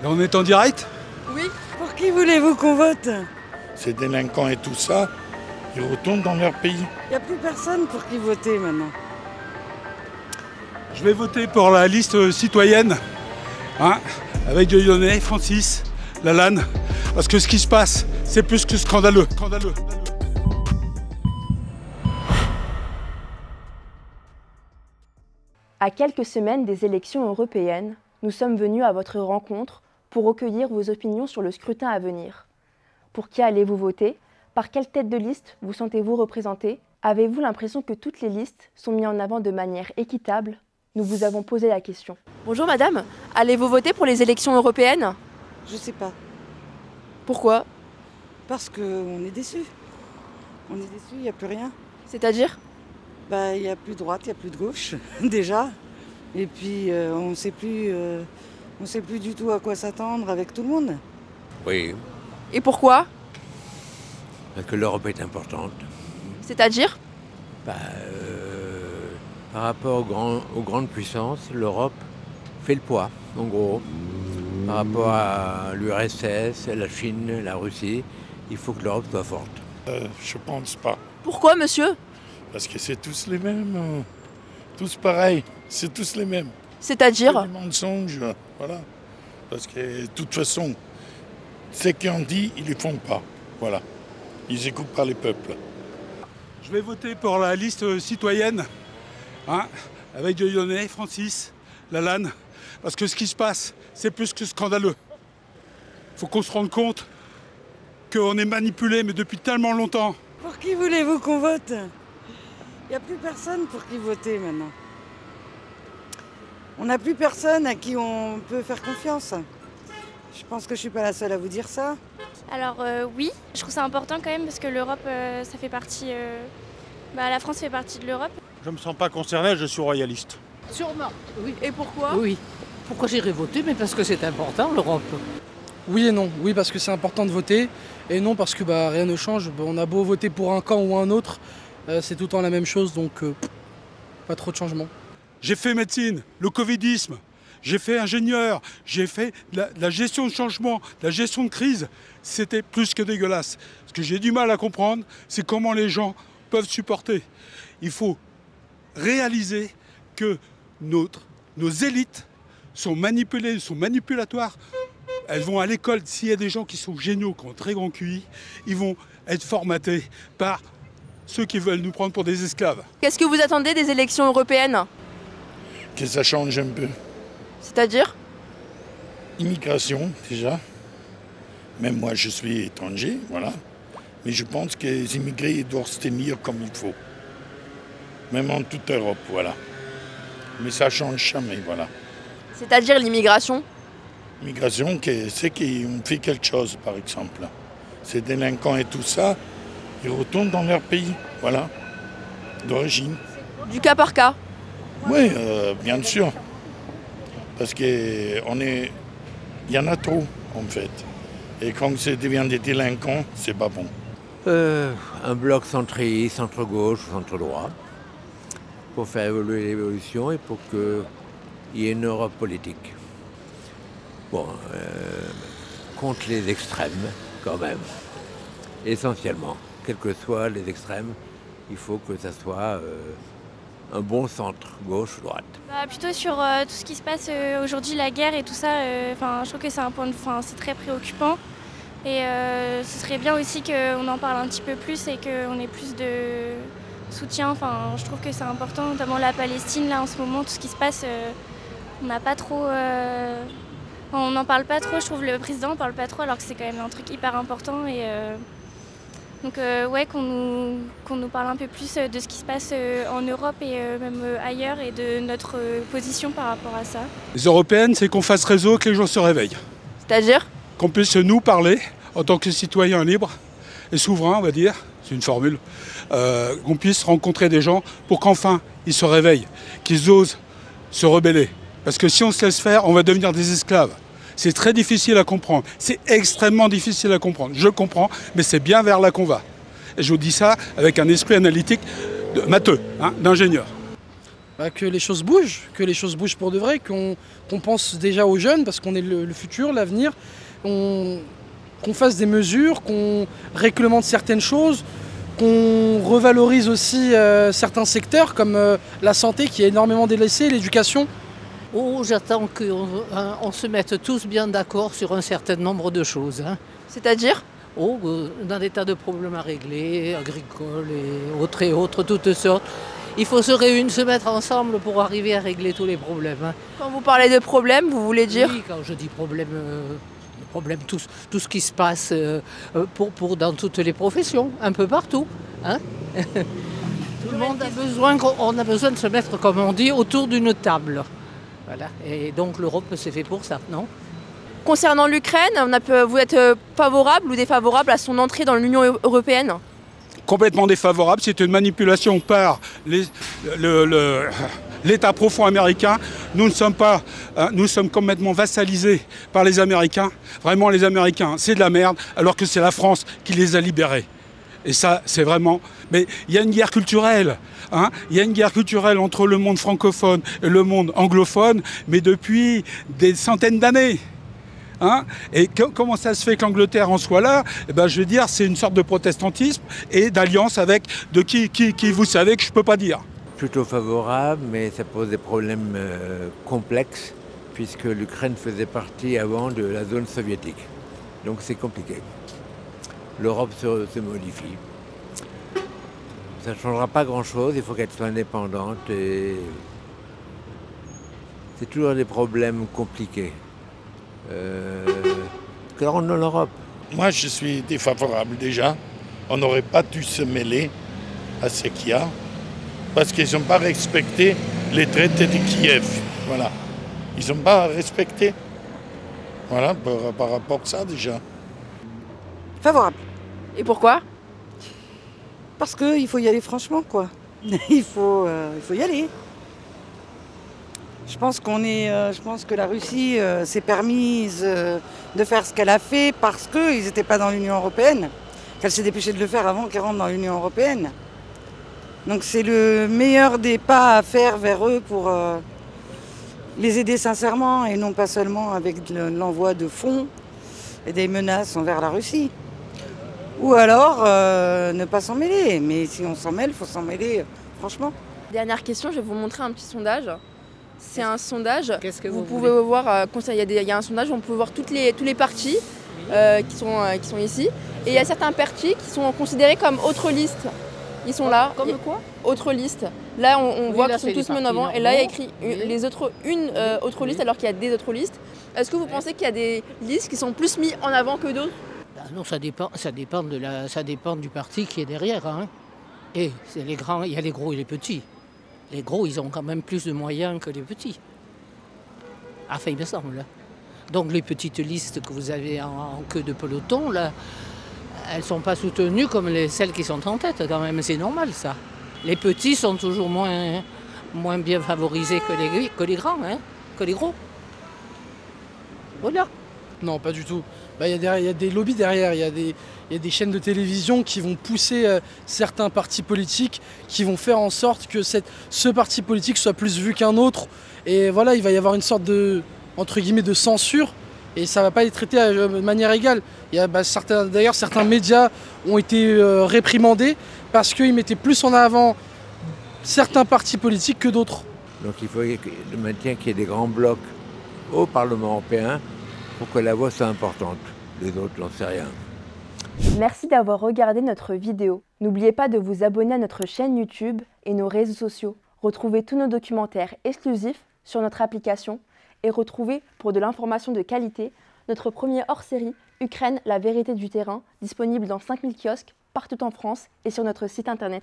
Là, on est en direct? Oui. Pour qui voulez-vous qu'on vote? Ces délinquants et tout ça, ils retournent dans leur pays. Il n'y a plus personne pour qui voter maintenant. Je vais voter pour la liste citoyenne, hein, avec Dieudonné, Francis, Lalanne, parce que ce qui se passe, c'est plus que scandaleux. À quelques semaines des élections européennes, nous sommes venus à votre rencontre pour recueillir vos opinions sur le scrutin à venir. Pour qui allez-vous voter? Par quelle tête de liste vous sentez-vous représenté? Avez-vous l'impression que toutes les listes sont mises en avant de manière équitable? Nous vous avons posé la question. Bonjour madame, allez-vous voter pour les élections européennes? Je sais pas. Pourquoi? Parce qu'on est déçus. On est déçus, il n'y a plus rien. C'est-à-dire? Il n'y a plus de droite, il n'y a plus de gauche, déjà. Et puis on ne sait plus du tout à quoi s'attendre avec tout le monde. Oui, Et pourquoi? parce que l'Europe est importante. C'est-à-dire? Par rapport aux grandes puissances, l'Europe fait le poids, en gros. Par rapport à l'URSS, la Chine, la Russie, il faut que l'Europe soit forte. Je pense pas. Pourquoi monsieur? Parce que c'est tous les mêmes. Tous pareils. C'est tous les mêmes. C'est-à-dire? C'est des mensonges. Voilà. Parce que de toute façon, ce qu'on dit, ils ne le font pas. Voilà. Ils écoutent pas les peuples. Je vais voter pour la liste citoyenne, hein, avec Dieudonné, Francis, Lalanne, parce que ce qui se passe, c'est plus que scandaleux. Il faut qu'on se rende compte qu'on est manipulé, mais depuis tellement longtemps. Pour qui voulez-vous qu'on vote? Il n'y a plus personne pour qui voter maintenant. On n'a plus personne à qui on peut faire confiance. Je pense que je ne suis pas la seule à vous dire ça. Alors oui, je trouve ça important quand même parce que l'Europe, ça fait partie... la France fait partie de l'Europe. Je ne me sens pas concerné, je suis royaliste. Sûrement, oui. Et pourquoi? Oui. Pourquoi j'irai voter? Mais parce que c'est important, l'Europe. Oui et non. Oui, parce que c'est important de voter. Et non, parce que rien ne change. On a beau voter pour un camp ou un autre, c'est tout le temps la même chose, donc pas trop de changement. J'ai fait médecine, le covidisme, j'ai fait ingénieur, j'ai fait la gestion de changement, la gestion de crise. C'était plus que dégueulasse. Ce que j'ai du mal à comprendre, c'est comment les gens peuvent supporter. Il faut réaliser que nos élites sont manipulées, sont manipulatoires. Elles vont à l'école, s'il y a des gens qui sont géniaux, qui ont un très grand QI, ils vont être formatés par ceux qui veulent nous prendre pour des esclaves. Qu'est-ce que vous attendez des élections européennes? Que ça change un peu. C'est-à-dire? Immigration, déjà. Même moi, je suis étranger, voilà. Mais je pense que les immigrés doivent se tenir comme il faut. Même en toute Europe, voilà. Mais ça change jamais, voilà. C'est-à-dire l'immigration? L'immigration, c'est qu'on fait quelque chose, par exemple. Ces délinquants et tout ça, ils retournent dans leur pays, voilà, d'origine. Du cas par cas? Oui, bien sûr. Parce qu'il y en a trop, en fait. Et quand ça devient des délinquants, c'est pas bon. Un bloc centriste, centre-gauche, centre-droit, pour faire évoluer l'évolution et pour qu'il y ait une Europe politique. Bon, contre les extrêmes, quand même, essentiellement. Quels que soient les extrêmes, il faut que ça soit un bon centre, gauche, droite. Plutôt sur tout ce qui se passe aujourd'hui, la guerre et tout ça, je trouve que c'est c'est très préoccupant. Et ce serait bien aussi qu'on en parle un petit peu plus et qu'on ait plus de soutien. Je trouve que c'est important, notamment la Palestine, là en ce moment, tout ce qui se passe, on n'a pas trop... on n'en parle pas trop, je trouve le président n'en parle pas trop alors que c'est quand même un truc hyper important. Et, donc qu'on nous parle un peu plus de ce qui se passe en Europe et même ailleurs et de notre position par rapport à ça. Les européennes, c'est qu'on fasse réseau, que les gens se réveillent. C'est-à-dire? Qu'on puisse nous parler en tant que citoyens libres et souverains, on va dire, c'est une formule, qu'on puisse rencontrer des gens pour qu'enfin ils se réveillent, qu'ils osent se rebeller. Parce que si on se laisse faire, on va devenir des esclaves. C'est très difficile à comprendre, c'est extrêmement difficile à comprendre. Je comprends, mais c'est bien vers là qu'on va. Et je vous dis ça avec un esprit analytique matheux, d'ingénieur. que les choses bougent pour de vrai, qu'on pense déjà aux jeunes, parce qu'on est le futur, l'avenir, qu'on fasse des mesures, qu'on réglemente certaines choses, qu'on revalorise aussi certains secteurs comme la santé qui est énormément délaissée, l'éducation. Oh, j'attends qu'on se mette tous bien d'accord sur un certain nombre de choses. Hein. C'est-à-dire? Oh, dans des tas de problèmes à régler, agricoles et autres, toutes sortes. Il faut se mettre ensemble pour arriver à régler tous les problèmes. Hein. Quand vous parlez de problèmes, vous voulez dire? Oui, quand je dis problème, tout ce qui se passe dans toutes les professions, un peu partout. Hein. Tout le monde on a besoin de se mettre, comme on dit, autour d'une table. Voilà. Et donc l'Europe, c'est fait pour ça, non? Concernant l'Ukraine, vous êtes favorable ou défavorable à son entrée dans l'Union européenne? Complètement défavorable, c'est une manipulation par l'État profond américain. Nous sommes complètement vassalisés par les Américains. Vraiment, les Américains, c'est de la merde, alors que c'est la France qui les a libérés. Et ça, c'est vraiment... Mais il y a une guerre culturelle. Hein, il y a une guerre culturelle entre le monde francophone et le monde anglophone, mais depuis des centaines d'années. Hein, et comment ça se fait que l'Angleterre en soit là? Eh ben, je veux dire, c'est une sorte de protestantisme et d'alliance avec de qui vous savez que je ne peux pas dire. Plutôt favorable, mais ça pose des problèmes complexes, puisque l'Ukraine faisait partie avant de la zone soviétique. Donc c'est compliqué. L'Europe se modifie. Ça ne changera pas grand-chose, il faut qu'elle soit indépendante. Et c'est toujours des problèmes compliqués. Dans l'Europe. Moi, je suis défavorable déjà. On n'aurait pas dû se mêler à ce qu'il y a, parce qu'ils n'ont pas respecté les traités de Kiev. Voilà. Ils n'ont pas respecté. Voilà, par rapport à ça déjà. Favorable. Et pourquoi? Parce qu'il faut y aller franchement, quoi. il faut y aller. Je pense que la Russie s'est permise de faire ce qu'elle a fait parce qu'ils n'étaient pas dans l'Union européenne, qu'elle s'est dépêchée de le faire avant qu'ils rentrent dans l'Union européenne. Donc c'est le meilleur des pas à faire vers eux pour les aider sincèrement et non pas seulement avec l'envoi de fonds et des menaces envers la Russie. Ou alors ne pas s'en mêler. Mais si on s'en mêle, il faut s'en mêler franchement. Dernière question, je vais vous montrer un petit sondage. C'est un sondage. Qu'est-ce que vous pouvez voir, il y a un sondage où on peut voir tous les partis qui sont ici. Et il y a certains partis qui sont considérés comme autres listes. Ils sont là. Comme quoi? Autres listes. Là, on voit qu'ils sont tous mis en avant. Et là, il y a écrit une autre liste alors qu'il y a des autres listes. Est-ce que vous pensez qu'il y a des listes qui sont plus mises en avant que d'autres? Non, ça dépend du parti qui est derrière. Hein. Et c'est les grands, il y a les gros et les petits. Les gros, ils ont quand même plus de moyens que les petits. Enfin, il me semble. Donc les petites listes que vous avez en queue de peloton, là, elles ne sont pas soutenues comme celles qui sont en tête quand même. C'est normal, ça. Les petits sont toujours moins bien favorisés que les grands, hein, que les gros. Voilà. Non, pas du tout. Il y a des lobbies derrière, il y a des chaînes de télévision qui vont pousser certains partis politiques, qui vont faire en sorte que ce parti politique soit plus vu qu'un autre. Et voilà, il va y avoir une sorte de, entre guillemets, de censure, et ça ne va pas être traité de manière égale. D'ailleurs, certains médias ont été réprimandés parce qu'ils mettaient plus en avant certains partis politiques que d'autres. Donc il faut le maintien qu'il y ait des grands blocs au Parlement européen, pour que la voix soit importante. Les autres, j'en sais rien. Merci d'avoir regardé notre vidéo. N'oubliez pas de vous abonner à notre chaîne YouTube et nos réseaux sociaux. Retrouvez tous nos documentaires exclusifs sur notre application et retrouvez, pour de l'information de qualité, notre premier hors-série Ukraine, la vérité du terrain, disponible dans 5000 kiosques partout en France et sur notre site internet.